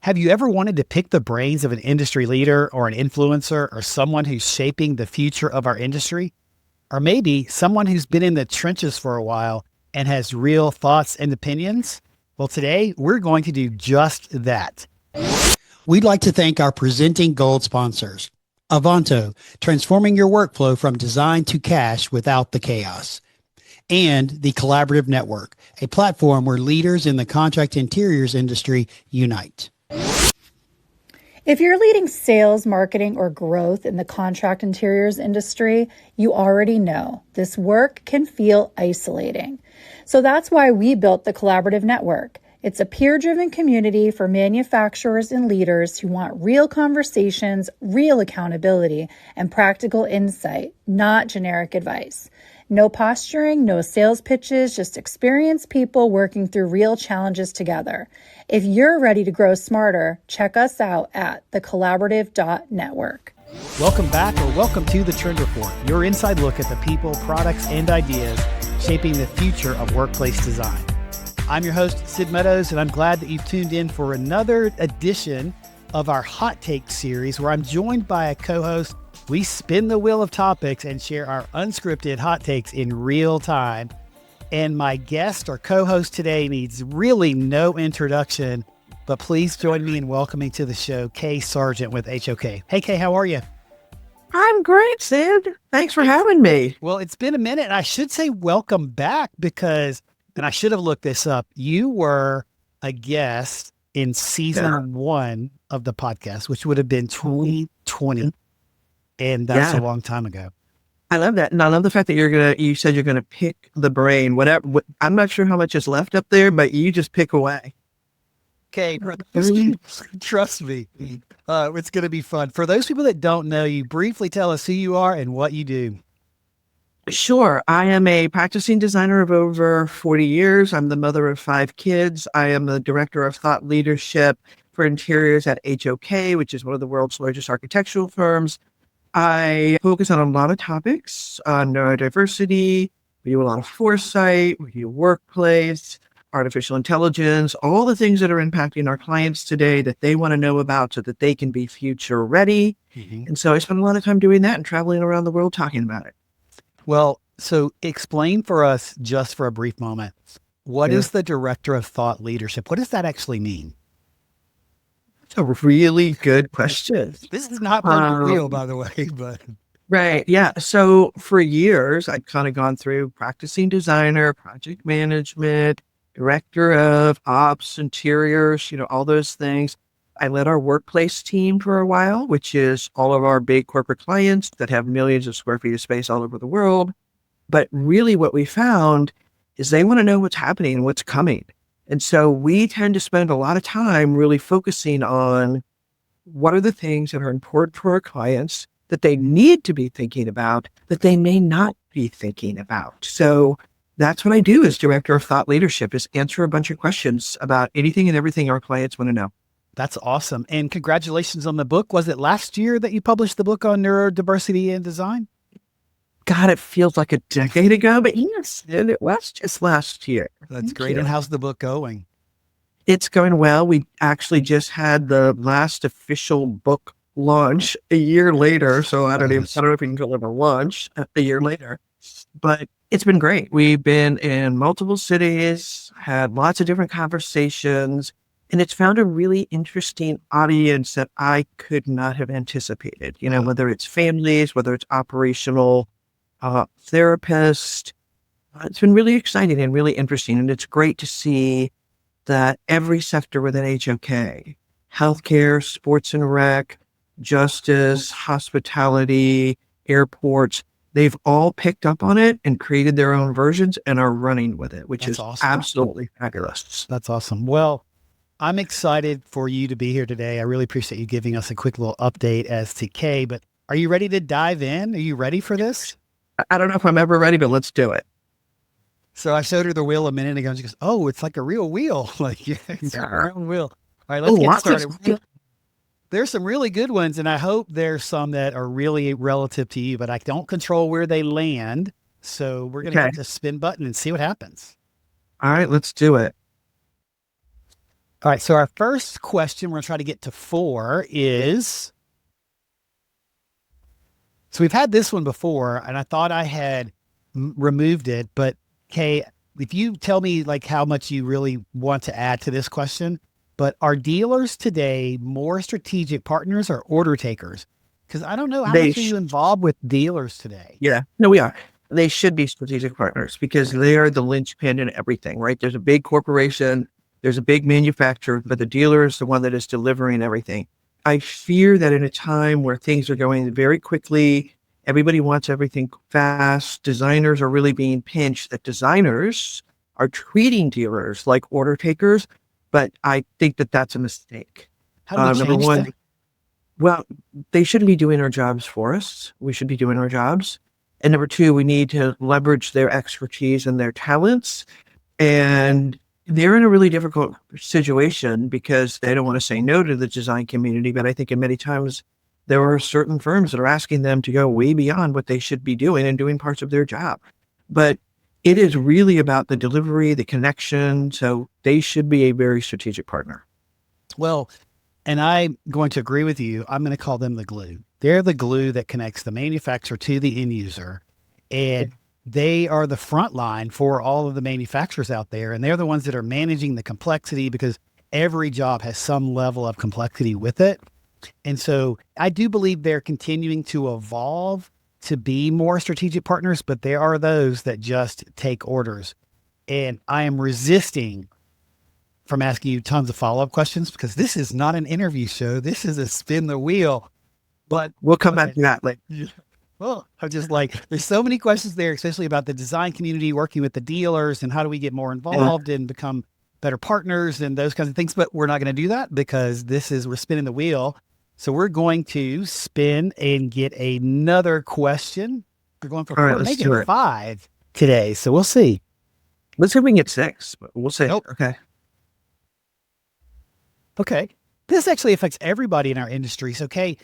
Have you ever wanted to pick the brains of an industry leader or an influencer or someone who's shaping the future of our industry? Or maybe someone who's been in the trenches for a while and has real thoughts and opinions? Well, today we're going to do just that. We'd like to thank our presenting gold sponsors. Avanto, transforming your workflow from design to cash without the chaos. And the Collaborative Network, a platform where leaders in the contract interiors industry unite. If you're leading sales, marketing, or growth in the contract interiors industry, you already know this work can feel isolating. So that's why we built the Collaborative Network. It's a peer-driven community for manufacturers and leaders who want real conversations, real accountability, and practical insight, not generic advice. No posturing, no sales pitches, just experienced people working through real challenges together. If you're ready to grow smarter, check us out at thecollaborative.network. Welcome back, or welcome to the Trend Report, your inside look at the people, products, and ideas shaping the future of workplace design. I'm your host, Sid Meadows, and I'm glad that you've tuned in for another edition of our Hot Take series, where I'm joined by a co-host. We spin the wheel of topics and share our unscripted hot takes in real time. And my guest or co-host today needs really no introduction, but please join me in welcoming to the show Kay Sargent with HOK. Hey, Kay, how are you? I'm great, Sid. Thanks for having me. Well, it's been a minute, and I should say welcome back because, and I should have looked this up, you were a guest in season 1 of the podcast, which would have been 2020. And that's a long time ago. I love that. And I love the fact that you said you're going to pick the brain, I'm not sure how much is left up there, but you just pick away. Okay. Trust me. It's going to be fun. For those people that don't know you, briefly tell us who you are and what you do. Sure. I am a practicing designer of over 40 years. I'm the mother of 5 kids. I am the director of thought leadership for interiors at HOK, which is one of the world's largest architectural firms. I focus on a lot of topics on neurodiversity. We do a lot of foresight. We do workplace, artificial intelligence, all the things that are impacting our clients today that they want to know about so that they can be future ready. Mm-hmm. And so I spend a lot of time doing that and traveling around the world talking about it. Well, so explain for us just for a brief moment, what is the director of thought leadership? What does that actually mean? A really good question. This is not real, by the way, but right. Yeah. So for years, I'd kind of gone through practicing designer, project management, director of ops, interiors, all those things. I led our workplace team for a while, which is all of our big corporate clients that have millions of square feet of space all over the world. But really what we found is they want to know what's happening and what's coming. And so we tend to spend a lot of time really focusing on what are the things that are important for our clients that they need to be thinking about that they may not be thinking about. So that's what I do as director of thought leadership, is answer a bunch of questions about anything and everything our clients want to know. That's awesome. And congratulations on the book. Was it last year that you published the book on neurodiversity and design? God, it feels like a decade ago, but yes, it was just last year. That's great. And how's the book going? It's going well. We actually just had the last official book launch a year later. So I don't know if you can call it a launch a year later, but it's been great. We've been in multiple cities, had lots of different conversations, and it's found a really interesting audience that I could not have anticipated, whether it's families, whether it's operational therapists. It's been really exciting and really interesting. And it's great to see that every sector within HOK, healthcare, sports and rec, justice, hospitality, airports, they've all picked up on it and created their own versions and are running with it, which is awesome. Absolutely fabulous. That's awesome. Well, I'm excited for you to be here today. I really appreciate you giving us a quick little update as to Kay, but are you ready to dive in? Are you ready for this? I don't know if I'm ever ready, but let's do it. So I showed her the wheel a minute ago and she goes, oh, it's like a real wheel. Like, it's a round wheel. All right, let's get started. There's some really good ones, and I hope there's some that are really relative to you, but I don't control where they land. So we're going to hit the spin button and see what happens. All right, let's do it. All right. So our first question, we're going to try to get to 4 is, so we've had this one before and I thought I had removed it, but Kay, if you tell me like how much you really want to add to this question, but are dealers today more strategic partners or order takers? Because I don't know, how They much are you involved with dealers today? Yeah, no, we are. They should be strategic partners because they are the linchpin in everything, right? There's a big corporation, there's a big manufacturer, but the dealer is the one that is delivering everything. I fear that in a time where things are going very quickly, everybody wants everything fast, designers are really being pinched, that designers are treating dealers like order takers, but I think that that's a mistake. How do we Number change one, that? well, they shouldn't be doing our jobs for us. We should be doing our jobs. And number two, we need to leverage their expertise and their talents. And they're in a really difficult situation because they don't want to say no to the design community. But I think in many times there are certain firms that are asking them to go way beyond what they should be doing and doing parts of their job. But it is really about the delivery, the connection. So they should be a very strategic partner. Well, and I'm going to agree with you. I'm going to call them the glue. They're the glue that connects the manufacturer to the end user. And they are the front line for all of the manufacturers out there. And they're the ones that are managing the complexity because every job has some level of complexity with it. And so I do believe they're continuing to evolve to be more strategic partners, but there are those that just take orders. And I am resisting from asking you tons of follow-up questions because this is not an interview show. This is a spin the wheel. But we'll come back to that later. Yeah. Well, I'm just like, there's so many questions there, especially about the design community, working with the dealers and how do we get more involved and become better partners and those kinds of things. But we're not going to do that because we're spinning the wheel. So we're going to spin and get another question. We're going for All right, we're let's making do it. 5 today. So we'll see. Let's see if we can get 6, but we'll see. Nope. Okay. This actually affects everybody in our industry. So, Kay,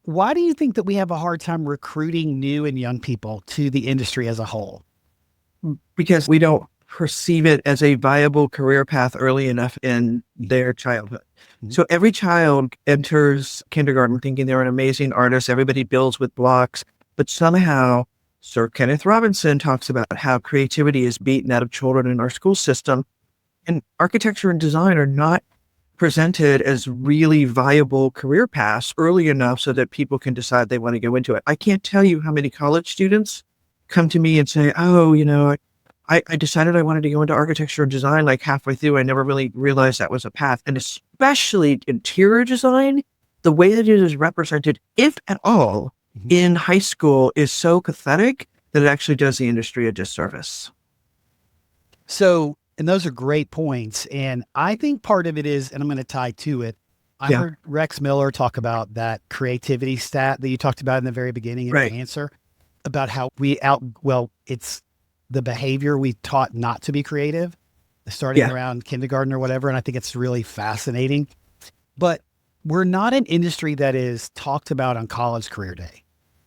why do you think that we have a hard time recruiting new and young people to the industry as a whole? Because we don't perceive it as a viable career path early enough in their childhood. Mm-hmm. So every child enters kindergarten thinking they're an amazing artist. Everybody builds with blocks, but somehow Sir Kenneth Robinson talks about how creativity is beaten out of children in our school system. And architecture and design are not presented as really viable career paths early enough so that people can decide they want to go into it. I can't tell you how many college students come to me and say, oh, I decided I wanted to go into architecture and design like halfway through. I never really realized that was a path. And especially interior design, the way that it is represented, if at all, in high school is so pathetic that it actually does the industry a disservice. So, and those are great points. And I think part of it is, and I'm going to tie to it. I heard Rex Miller talk about that creativity stat that you talked about in the very beginning in the answer about how it's the behavior we taught not to be creative starting around kindergarten or whatever. And I think it's really fascinating, but we're not an industry that is talked about on college career day,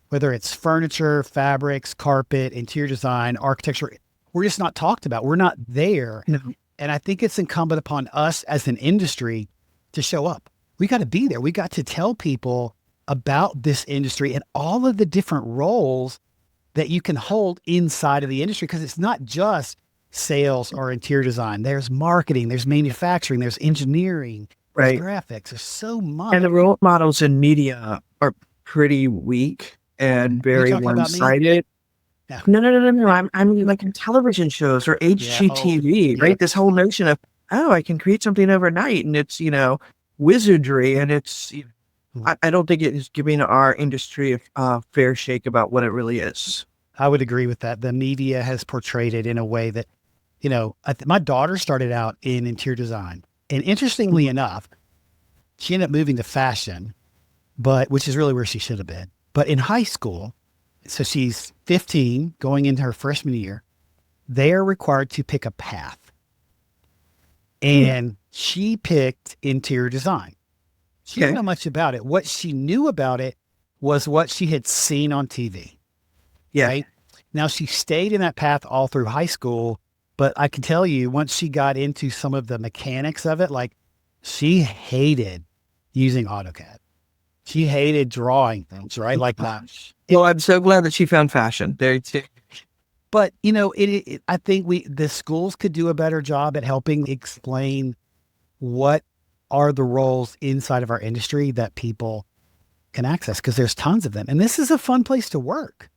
whether it's furniture, fabrics, carpet, interior design, architecture. We're just not talked about. We're not there. No. And I think it's incumbent upon us as an industry to show up. We got to be there. We got to tell people about this industry and all of the different roles that you can hold inside of the industry. Because it's not just sales or interior design. There's marketing, there's manufacturing, there's engineering, there's graphics. There's so much. And the role models in media are pretty weak and very one-sided. No. I'm like in television shows or HGTV, right? This whole notion of, I can create something overnight and it's, wizardry. And it's, I don't think it is giving our industry a fair shake about what it really is. I would agree with that. The media has portrayed it in a way that, my daughter started out in interior design. And interestingly enough, she ended up moving to fashion, which is really where she should have been. But in high school, so she's 15 going into her freshman year, they are required to pick a path. And she picked interior design. She didn't know much about it. What she knew about it was what she had seen on TV. Yeah. Right? Now she stayed in that path all through high school, but I can tell you once she got into some of the mechanics of it, like she hated using AutoCAD. She hated drawing things, right? Like that. Well, I'm so glad that she found fashion there too. But I think the schools could do a better job at helping explain what are the roles inside of our industry that people can access, because there's tons of them. And this is a fun place to work.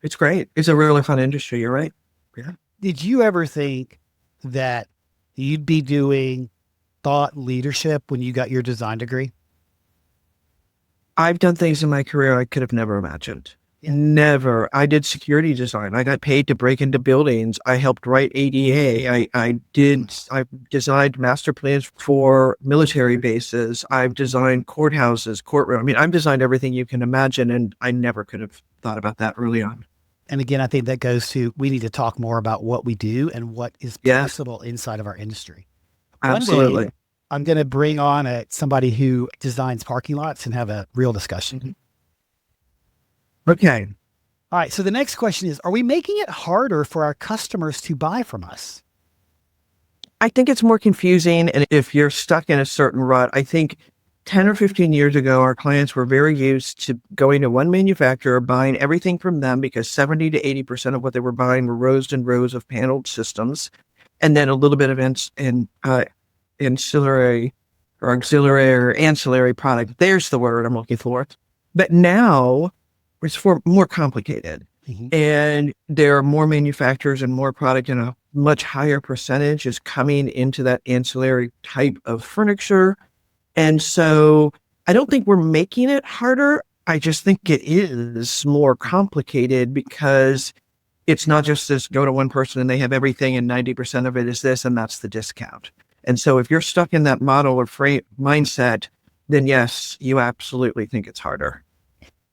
It's great. It's a really fun industry. You're right. Yeah. Did you ever think that you'd be doing thought leadership when you got your design degree? I've done things in my career I could have never imagined. Never. I did security design. I got paid to break into buildings. I helped write ADA. I designed master plans for military bases. I've designed courthouses, courtroom. I mean, I've designed everything you can imagine, and I never could have thought about that early on. And again, I think that goes to, we need to talk more about what we do and what is possible inside of our industry. Absolutely. One day, I'm going to bring on somebody who designs parking lots and have a real discussion. Mm-hmm. Okay. All right. So the next question is, are we making it harder for our customers to buy from us? I think it's more confusing. And if you're stuck in a certain rut, I think 10 or 15 years ago, our clients were very used to going to one manufacturer, buying everything from them, because 70 to 80% of what they were buying were rows and rows of paneled systems, and then a little bit of ancillary product. There's the word I'm looking for. But now it's more complicated. Mm-hmm. And there are more manufacturers and more product, and a much higher percentage is coming into that ancillary type of furniture. And so I don't think we're making it harder. I just think it is more complicated, because it's not just this go to one person and they have everything and 90% of it is this and that's the discount. And so if you're stuck in that model or mindset, then yes, you absolutely think it's harder.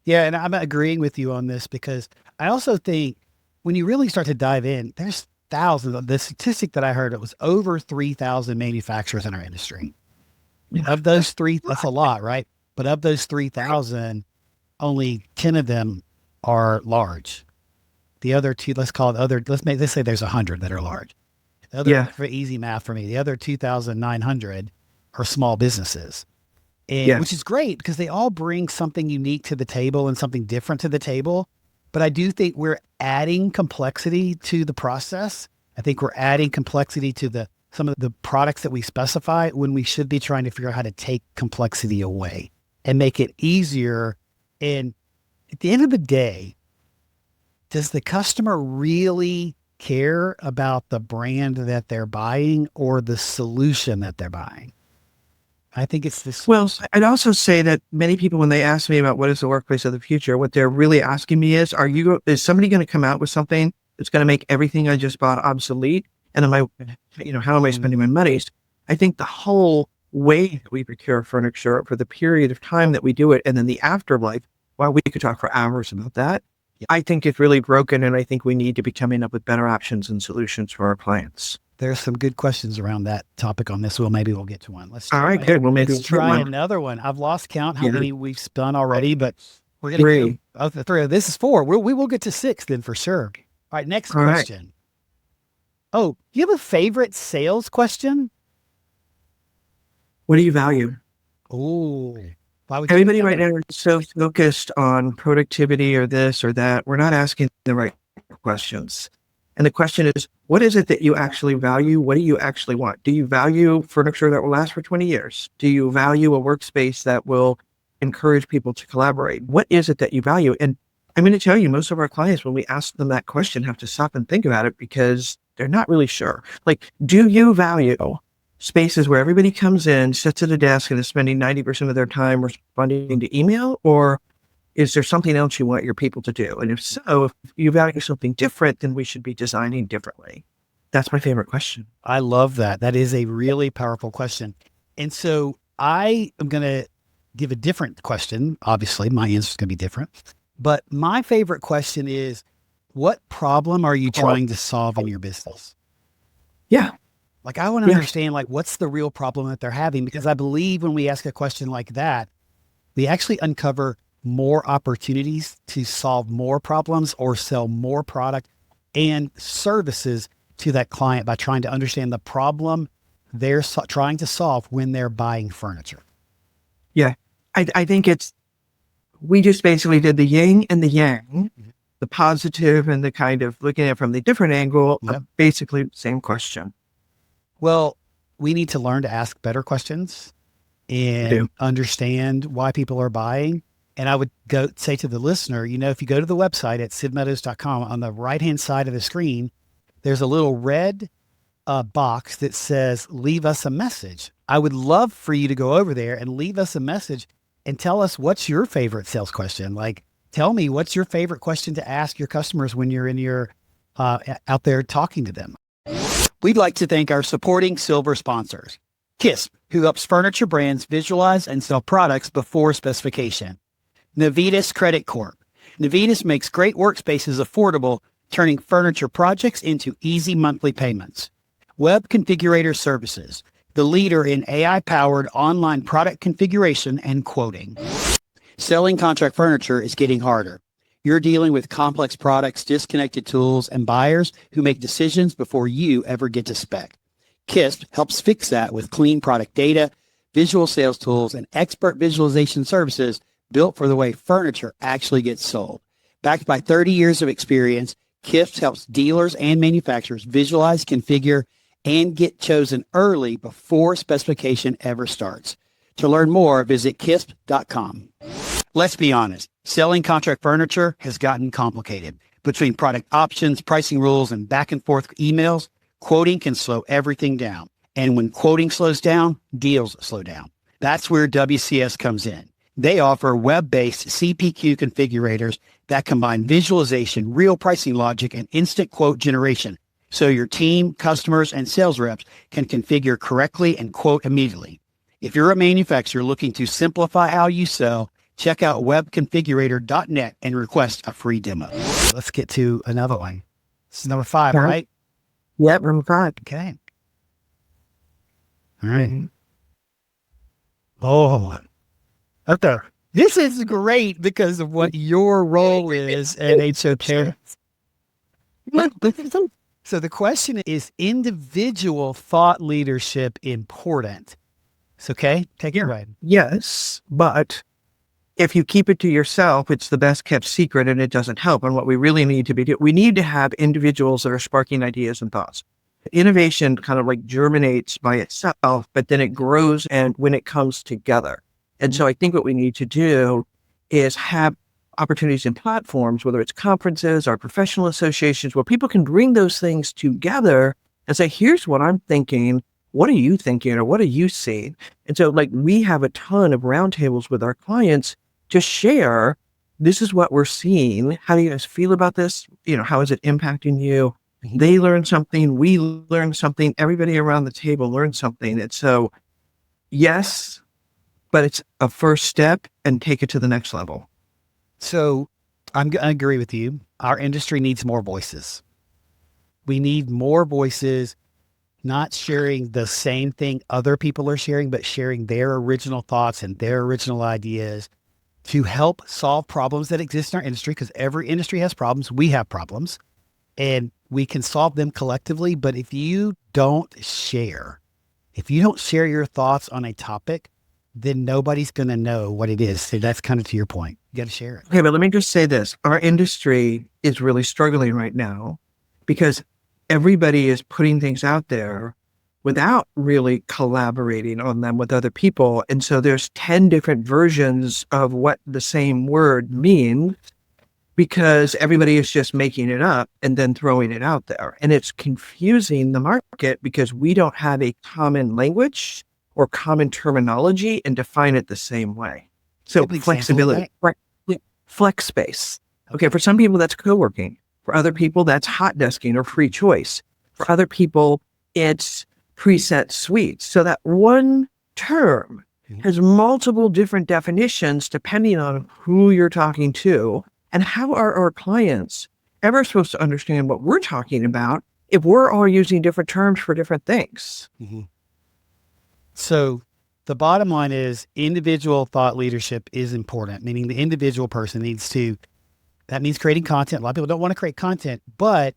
Yeah, and I'm agreeing with you on this, because I also think when you really start to dive in, there's thousands. The statistic that I heard, it was over 3,000 manufacturers in our industry. Of those that's a lot, right? But of those 3,000, only 10 of them are large. The other two, let's say there's 100 that are large. The other, for easy math for me, the other 2,900 are small businesses. And which is great, because they all bring something unique to the table and something different to the table. But I do think we're adding complexity to the process. I think we're adding complexity to some of the products that we specify, when we should be trying to figure out how to take complexity away and make it easier. And at the end of the day, does the customer really care about the brand that they're buying or the solution that they're buying? I think it's this. Well, I'd also say that many people, when they ask me about what is the workplace of the future, what they're really asking me is somebody going to come out with something that's going to make everything I just bought obsolete? And how am I spending my money? I think the whole way that we procure furniture for the period of time that we do it, and then the afterlife, while we could talk for hours about that, I think it's really broken. And I think we need to be coming up with better options and solutions for our clients. There's some good questions around that topic on this. Maybe we'll get to one. All right, good. Well, maybe let's try another one. I've lost count how many we've spun already, but we're going to three. This is 4. We will get to 6 then for sure. All right, next question. Right. Oh, do you have a favorite sales question? What do you value? Oh, everybody right now is so focused on productivity or this or that. We're not asking the right questions. And the question is, what is it that you actually value? What do you actually want? Do you value furniture that will last for 20 years? Do you value a workspace that will encourage people to collaborate? What is it that you value? And I'm going to tell you, most of our clients, when we ask them that question, have to stop and think about it, because they're not really sure. Like, do you value spaces where everybody comes in, sits at a desk, and is spending 90% of their time responding to email? Or is there something else you want your people to do? And if so, if you value something different, then we should be designing differently. That's my favorite question. I love that. That is a really powerful question. And so I am going to give a different question. Obviously, my answer is going to be different. But my favorite question is, what problem are you trying to solve in your business? Yeah. Like, I want to understand, what's the real problem that they're having? Because I believe when we ask a question like that, we actually uncover more opportunities to solve more problems or sell more product and services to that client by trying to understand the problem they're trying to solve when they're buying furniture? Yeah. I think we just basically did the yin and the yang, the positive and the kind of looking at it from the different angle, basically the same question. Well, we need to learn to ask better questions and understand why people are buying. And I would say to the listener, if you go to the website at sidmeadows.com, on the right-hand side of the screen, there's a little red box that says, leave us a message. I would love for you to go over there and leave us a message and tell us what's your favorite sales question. Like, tell me what's your favorite question to ask your customers when you're in your out there talking to them. We'd like to thank our supporting silver sponsors, KISP, who helps furniture brands visualize and sell products before specification. Navitas Credit Corp. Navitas makes great workspaces affordable, turning furniture projects into easy monthly payments. Web Configurator Services, the leader in AI-powered online product configuration and quoting. Selling contract furniture is getting harder. You're dealing with complex products, disconnected tools, and buyers who make decisions before you ever get to spec. KISP helps fix that with clean product data, visual sales tools, and expert visualization services built for the way furniture actually gets sold. Backed by 30 years of experience, KISP helps dealers and manufacturers visualize, configure, and get chosen early before specification ever starts. To learn more, visit KISP.com. Let's be honest, selling contract furniture has gotten complicated. Between product options, pricing rules, and back and forth emails, quoting can slow everything down. And when quoting slows down, deals slow down. That's where WCS comes in. They offer web-based CPQ configurators that combine visualization, real pricing logic, and instant quote generation, so your team, customers, and sales reps can configure correctly and quote immediately. If you're a manufacturer looking to simplify how you sell, check out webconfigurator.net and request a free demo. Let's get to another one. This is number 5, right? Yep, number 5. Okay. All right. Oh, up there. This is great because of what your role is at HOK. So the question is individual thought leadership important? It's okay. Take it right. Yes, but if you keep it to yourself, it's the best kept secret and it doesn't help. And what we really need to be doing, we need to have individuals that are sparking ideas and thoughts. Innovation kind of like germinates by itself, but then it grows and when it comes together. And so I think what we need to do is have opportunities and platforms, whether it's conferences or professional associations, where people can bring those things together and say, here's what I'm thinking. What are you thinking? Or what are you seeing? And so like we have a ton of roundtables with our clients to share, this is what we're seeing. How do you guys feel about this? How is it impacting you? They learn something. We learn something. Everybody around the table learns something. And so, yes, but it's a first step and take it to the next level. So I agree with you. Our industry needs more voices. We need more voices, not sharing the same thing other people are sharing, but sharing their original thoughts and their original ideas to help solve problems that exist in our industry, because every industry has problems. We have problems and we can solve them collectively. But if you don't share your thoughts on a topic, then nobody's going to know what it is. So that's kind of to your point. You got to share it. Okay, but let me just say this. Our industry is really struggling right now because everybody is putting things out there without really collaborating on them with other people. And so there's 10 different versions of what the same word means because everybody is just making it up and then throwing it out there. And it's confusing the market because we don't have a common language or common terminology and define it the same way. So flexibility, flex space. Okay, for some people that's co-working. For other people that's hot desking or free choice. For other people it's preset suites. So that one term has multiple different definitions depending on who you're talking to. And how are our clients ever supposed to understand what we're talking about if we're all using different terms for different things? Mm-hmm. So the bottom line is individual thought leadership is important, meaning the individual person that means creating content. A lot of people don't want to create content, but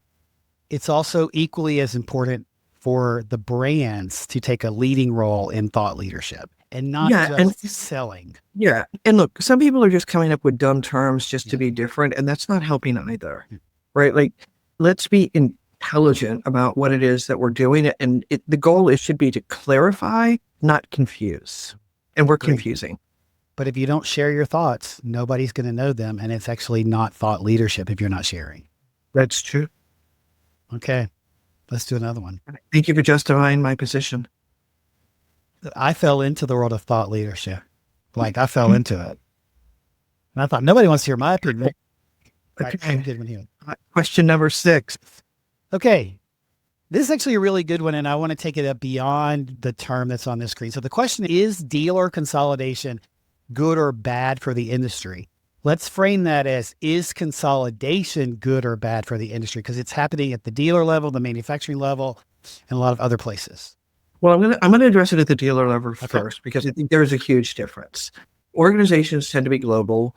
it's also equally as important for the brands to take a leading role in thought leadership and not Yeah, just selling. yeah. And look, some people are just coming up with dumb terms just to Yeah. be different, and that's not helping either, right? Like, let's be intelligent about what it is that we're doing, and the goal should be to clarify, not confuse. And we're Great. confusing. But if you don't share your thoughts, nobody's going to know them, and it's actually not thought leadership if you're not sharing. That's true. Okay, let's do another one. Thank you for justifying my position. I fell into the world of thought leadership. Like, I fell into it. And I thought, nobody wants to hear my opinion. Okay. Did when he went. Question number 6. Okay. This is actually a really good one, and I want to take it up beyond the term that's on the screen. So the question is dealer consolidation good or bad for the industry? Let's frame that as, is consolidation good or bad for the industry? Because it's happening at the dealer level, the manufacturing level, and a lot of other places. Well, I'm gonna address it at the dealer level first, because I think there's a huge difference. Organizations tend to be global.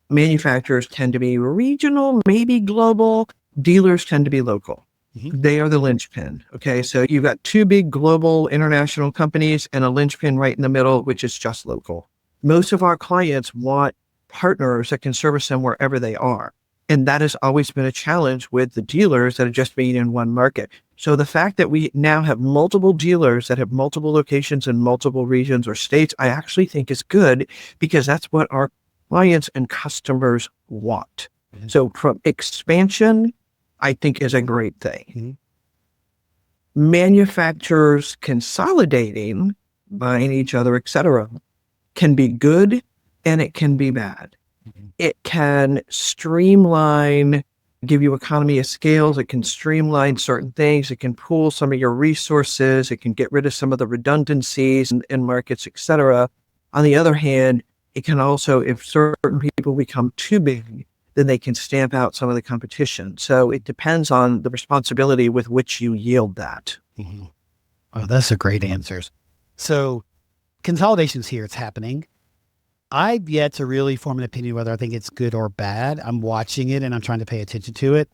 Manufacturers tend to be regional, maybe global. Dealers tend to be local. They are the linchpin. Okay, so you've got 2 big global international companies and a linchpin right in the middle, which is just local. Most of our clients want partners that can service them wherever they are. And that has always been a challenge with the dealers that are just being in one market. So the fact that we now have multiple dealers that have multiple locations in multiple regions or states, I actually think is good, because that's what our clients and customers want. So from expansion, I think is a great thing. Manufacturers consolidating, buying each other, etc., can be good and it can be bad. It can streamline, give you economy of scales. It can streamline certain things. It can pool some of your resources. It can get rid of some of the redundancies in markets, etc. On the other hand, it can also, if certain people become too big, then they can stamp out some of the competition. So it depends on the responsibility with which you yield that. Oh, that's a great answers. So consolidation's here. It's happening. I've yet to really form an opinion whether I think it's good or bad. I'm watching it and I'm trying to pay attention to it.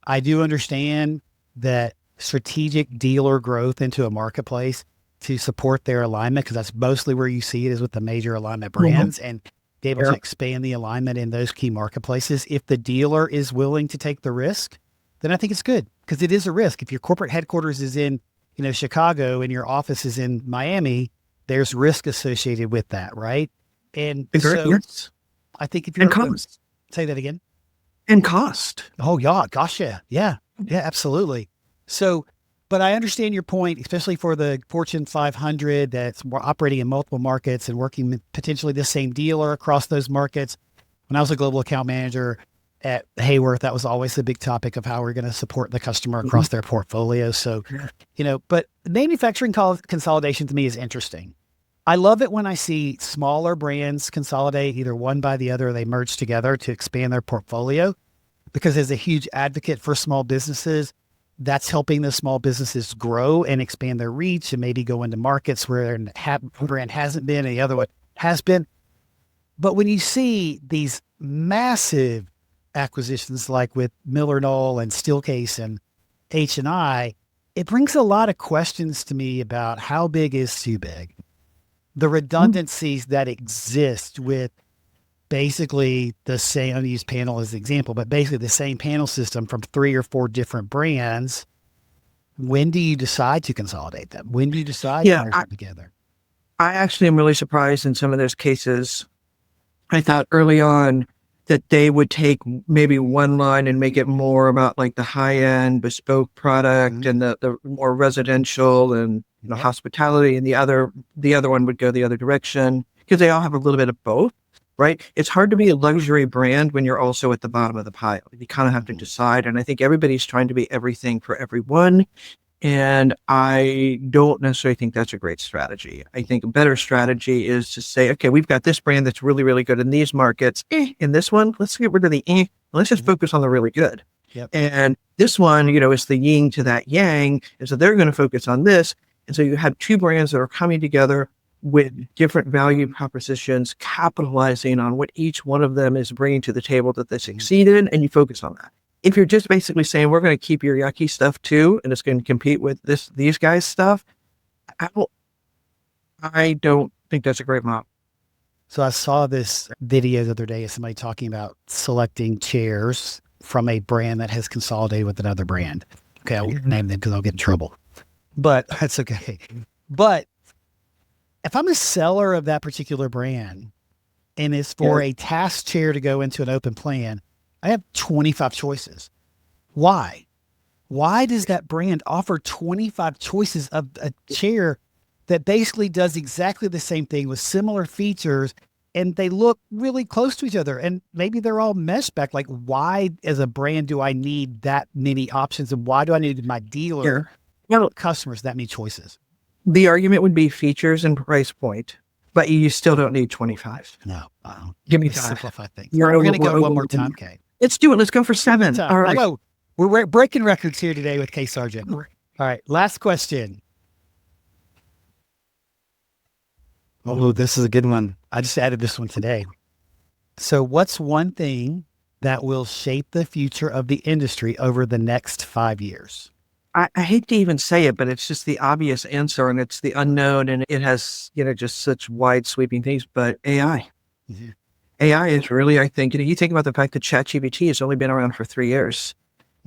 I do understand that strategic dealer growth into a marketplace to support their alignment, because that's mostly where you see it, is with the major alignment brands, and be able to expand the alignment in those key marketplaces. If the dealer is willing to take the risk, then I think it's good, because it is a risk. If your corporate headquarters is in, Chicago and your office is in Miami, there's risk associated with that, right? And so Yes. I think if you're cost. Say that again. And cost. Oh yeah, gosh, yeah, absolutely. So, but I understand your point, especially for the Fortune 500 that's operating in multiple markets and working with potentially the same dealer across those markets. When I was a global account manager at Hayworth, that was always the big topic of how we're going to support the customer across their portfolio. So, but manufacturing consolidation to me is interesting. I love it when I see smaller brands consolidate, either one by the other, or they merge together to expand their portfolio, because as a huge advocate for small businesses, that's helping the small businesses grow and expand their reach and maybe go into markets where their brand hasn't been and the other one has been. But when you see these massive acquisitions like with Miller Knoll and Steelcase and H&I, it brings a lot of questions to me about how big is too big. The redundancies that exist with basically the same, I'm going to use panel as an example, but basically the same panel system from 3 or 4 different brands. When do you decide to consolidate them? When do you decide to merge them together? I actually am really surprised in some of those cases. I thought early on that they would take maybe one line and make it more about like the high-end bespoke product and the more residential and hospitality, and the other one would go the other direction, because they all have a little bit of both, right? It's hard to be a luxury brand when you're also at the bottom of the pile. You kind of have to decide, and I think everybody's trying to be everything for everyone, and I don't necessarily think that's a great strategy. I think a better strategy is to say, okay, we've got this brand that's really, really good in these markets. In this one, let's get rid of the let's just focus on the really good. And this one, is the yin to that yang, and so they're going to focus on this. And so you have 2 brands that are coming together with different value propositions, capitalizing on what each one of them is bringing to the table that they succeed in, and you focus on that. If you're just basically saying we're going to keep your yucky stuff too, and it's going to compete with these guys' stuff, I don't think that's a great model. So I saw this video the other day of somebody talking about selecting chairs from a brand that has consolidated with another brand. Okay, I won't name them because I'll get in trouble, but that's okay. But if I'm a seller of that particular brand and it's for a task chair to go into an open plan, I have 25 choices. Why? Why does that brand offer 25 choices of a chair that basically does exactly the same thing with similar features, and they look really close to each other, and maybe they're all mesh back? Like, why as a brand do I need that many options, and why do I need my dealer customers that many choices? The argument would be features and price point, but you still don't need 25. No. Give me 5. five. Simplify things. We're going to go one more time, Kay. Let's do it. Let's go for 7. All right. Whoa. We're breaking records here today with Kay Sargent. All right. Last question. Oh, this is a good one. I just added this one today. So what's one thing that will shape the future of the industry over the next 5 years? I hate to even say it, but it's just the obvious answer, and it's the unknown, and it has, just such wide sweeping things, but AI. Mm-hmm. AI is really, I think, you think about the fact that ChatGPT has only been around for 3 years.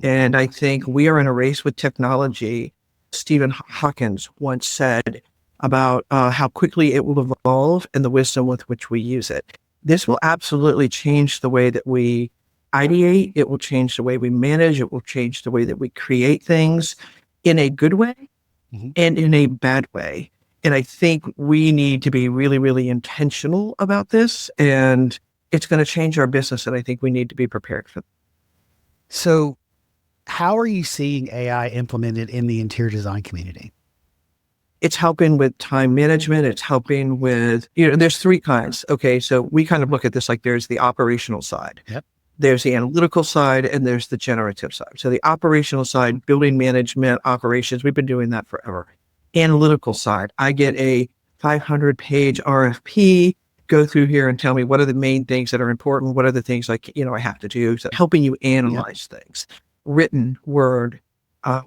And I think we are in a race with technology. Stephen Hawkins once said about how quickly it will evolve and the wisdom with which we use it. This will absolutely change the way that we ideate. It will change the way we manage. It will change the way that we create things in a good way and in a bad way. And I think we need to be really, really intentional about this, and it's going to change our business. And I think we need to be prepared for that. So how are you seeing AI implemented in the interior design community? It's helping with time management. It's helping with, there's 3 kinds. Okay. So we kind of look at this like there's the operational side. Yep. There's the analytical side, and there's the generative side. So the operational side, building management, operations, we've been doing that forever. Analytical side, I get a 500-page RFP, go through here and tell me what are the main things that are important, what are the things I have to do, so helping you analyze things. Written word,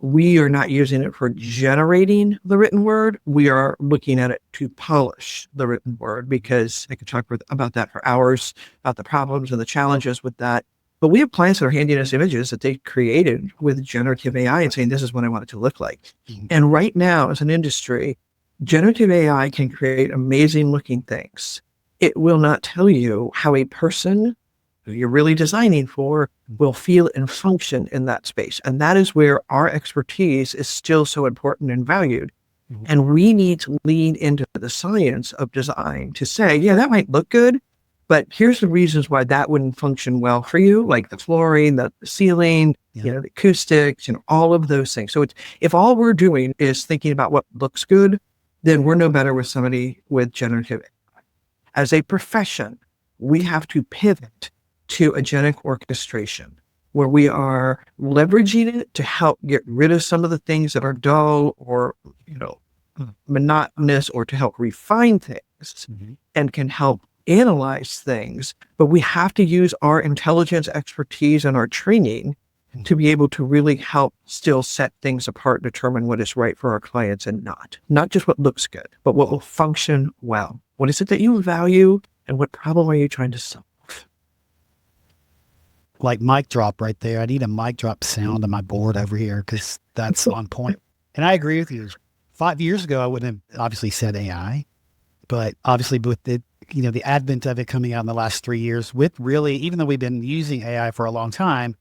we are not using it for generating the written word. We are looking at it to polish the written word, because I could talk about that for hours, about the problems and the challenges with that. But we have clients that are handing us images that they created with generative AI and saying, this is what I want it to look like. Mm-hmm. And right now, as an industry, generative AI can create amazing looking things. It will not tell you how a person who you're really designing for will feel and function in that space. And that is where our expertise is still so important and valued. Mm-hmm. And we need to lean into the science of design to say, yeah, that might look good, but here's the reasons why that wouldn't function well for you, like the flooring, the ceiling, the acoustics, all of those things. So if all we're doing is thinking about what looks good, then we're no better with somebody with generative AI. As a profession, we have to pivot to agentic orchestration, where we are leveraging it to help get rid of some of the things that are dull or, monotonous, or to help refine things and can help analyze things. But we have to use our intelligence, expertise, and our training to be able to really help still set things apart, determine what is right for our clients and not just what looks good, but what will function well. What is it that you value, and what problem are you trying to solve? Like mic drop right there. I need a mic drop sound on my board over here, because that's on point. And I agree with you. 5 years ago, I wouldn't have obviously said AI, but obviously with the advent of it coming out in the last 3 years, with really, even though we've been using AI for a long time,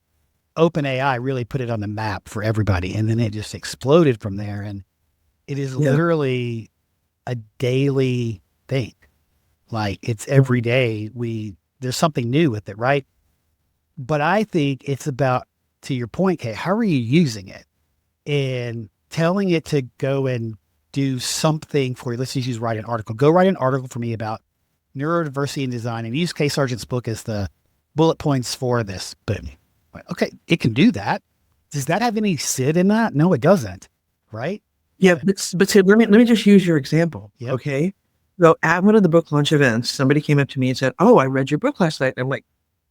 OpenAI really put it on the map for everybody. And then it just exploded from there. And it is literally a daily thing. Like, it's every day there's something new with it, right? But I think it's about, to your point, Kay, how are you using it? And telling it to go and do something for you. Let's just use write an article. Go write an article for me about neurodiversity in design, and use Kay Sargent's book as the bullet points for this. Boom. Okay, it can do that. Does that have any Sid in that? No, it doesn't. Right? Yeah, but Sid, let me just use your example. Yep. Okay. So at one of the book launch events, somebody came up to me and said, "Oh, I read your book last night." I'm like,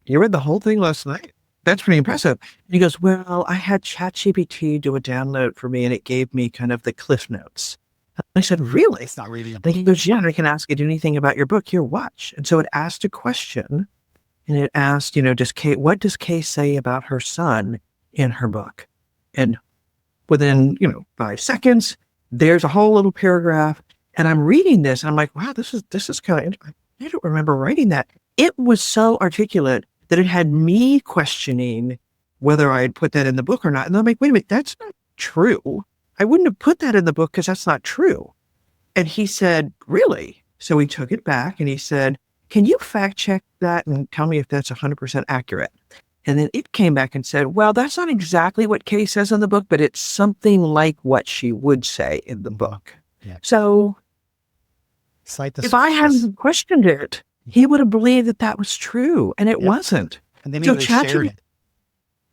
"You read the whole thing last night?" that's pretty impressive. And he goes, well, I had ChatGPT do a download for me and it gave me kind of the cliff notes. I said, really? It's not reading a And book. he goes, yeah, and I can ask it anything about your book. Here, watch. And so it asked a question, and it asked, what does Kay say about her son in her book? And within, 5 seconds, there's a whole little paragraph. And I'm reading this, and I'm like, wow, this is kind of interesting. I don't remember writing that. It was so articulate that it had me questioning whether I had put that in the book or not. And I'm like, wait a minute, that's not true. I wouldn't have put that in the book because that's not true. And he said, really? So he took it back and he said, can you fact check that and tell me if that's 100% accurate? And then it came back and said, well, that's not exactly what Kay says in the book, but it's something like what she would say in the book. Yeah. So if I hadn't questioned it, he would have believed that that was true, and it wasn't. And then he would have shared it.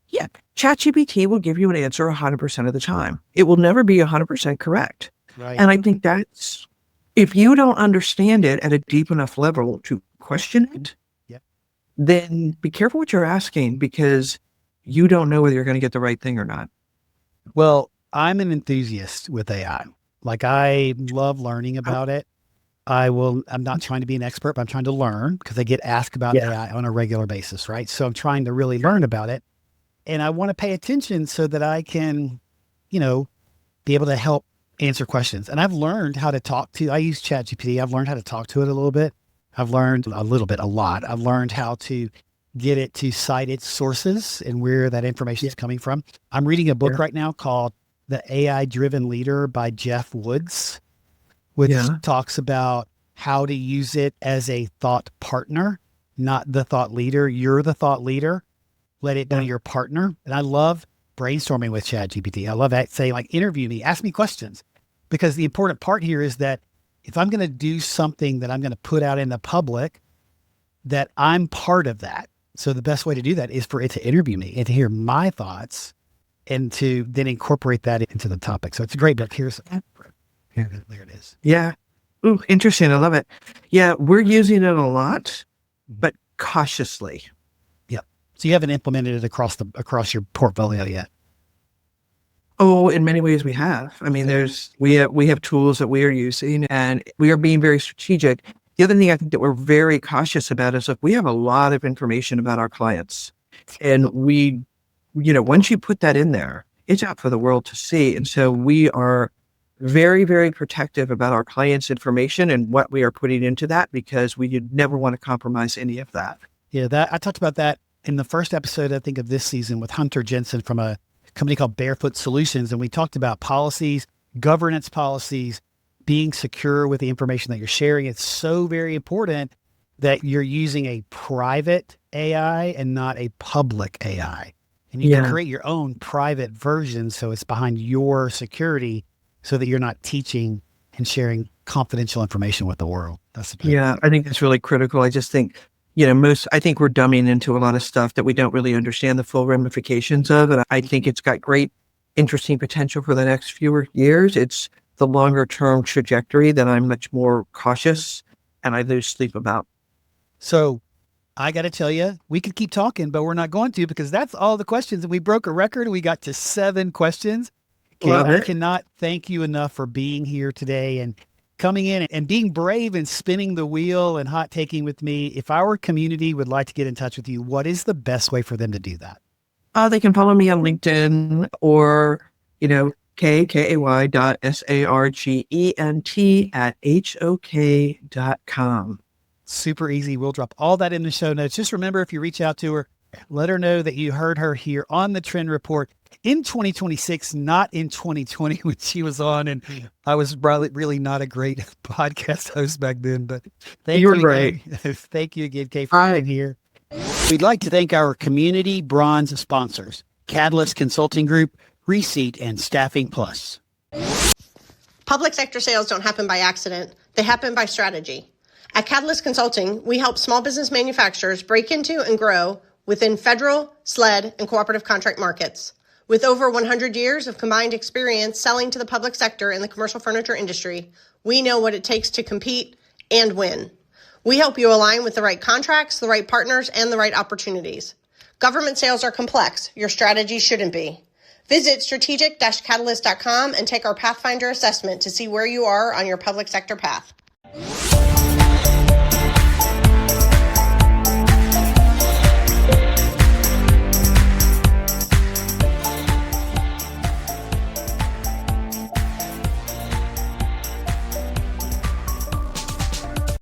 Yeah. ChatGPT will give you an answer 100% of the time. It will never be 100% correct. Right. And I think that's, if you don't understand it at a deep enough level to question it, then be careful what you're asking, because you don't know whether you're going to get the right thing or not. Well, I'm an enthusiast with AI. Like, I love learning about it. I'm not trying to be an expert, but I'm trying to learn, because I get asked about AI on a regular basis, right? So I'm trying to really learn about it. And I want to pay attention so that I can, be able to help answer questions. And I've learned how to I use ChatGPT. I've learned how to talk to it a little bit. I've learned a lot. I've learned how to get it to cite its sources and where that information is coming from. I'm reading a book right now called The AI Driven Leader by Jeff Woods, which talks about how to use it as a thought partner, not the thought leader. You're the thought leader. Let it be your partner. And I love brainstorming with ChatGPT. I love saying, like, interview me, ask me questions, because the important part here is that if I'm going to do something that I'm going to put out in the public, that I'm part of that. So the best way to do that is for it to interview me and to hear my thoughts and to then incorporate that into the topic. So it's a great book. Here it is. Yeah. Ooh, interesting. I love it. Yeah, we're using it a lot, but cautiously. Yep. So you haven't implemented it across your portfolio yet? Oh, in many ways we have. I mean, we have tools that we are using, and we are being very strategic. The other thing I think that we're very cautious about is, if we have a lot of information about our clients, and once you put that in there, it's out for the world to see. And so we are very, very protective about our clients' information and what we are putting into that, because we never want to compromise any of that. Yeah, I talked about that in the first episode, I think, of this season with Hunter Jensen from a company called Barefoot Solutions. And we talked about policies, governance policies, being secure with the information that you're sharing. It's so very important that you're using a private AI and not a public AI. And you can create your own private version, so it's behind your security, so that you're not teaching and sharing confidential information with the world. I think that's really critical. I just think, I think we're dumbing into a lot of stuff that we don't really understand the full ramifications of. And I think it's got great, interesting potential for the next few years. It's the longer term trajectory that I'm much more cautious and I lose sleep about. So I got to tell you, we could keep talking, but we're not going to, because that's all the questions. And we broke a record. We got to 7 questions. I cannot thank you enough for being here today and coming in and being brave and spinning the wheel and hot taking with me. If our community would like to get in touch with you, what is the best way for them to do that? They can follow me on LinkedIn, or, kay.sargent@HOK.com. Super easy. We'll drop all that in the show notes. Just remember, if you reach out to her, let her know that you heard her here on the Trend Report in 2026, not in 2020 when she was on. And I was really not a great podcast host back then, but thank you. Great. Thank you again, Kay, for being here. We'd like to thank our community bronze sponsors, Catalyst Consulting Group, Reshape, and Staffing Plus. Public sector sales don't happen by accident. They happen by strategy. At Catalyst Consulting, we help small business manufacturers break into and grow within federal, SLED, and cooperative contract markets. With over 100 years of combined experience selling to the public sector and the commercial furniture industry, we know what it takes to compete and win. We help you align with the right contracts, the right partners, and the right opportunities. Government sales are complex. Your strategy shouldn't be. Visit strategic-catalyst.com and take our Pathfinder assessment to see where you are on your public sector path.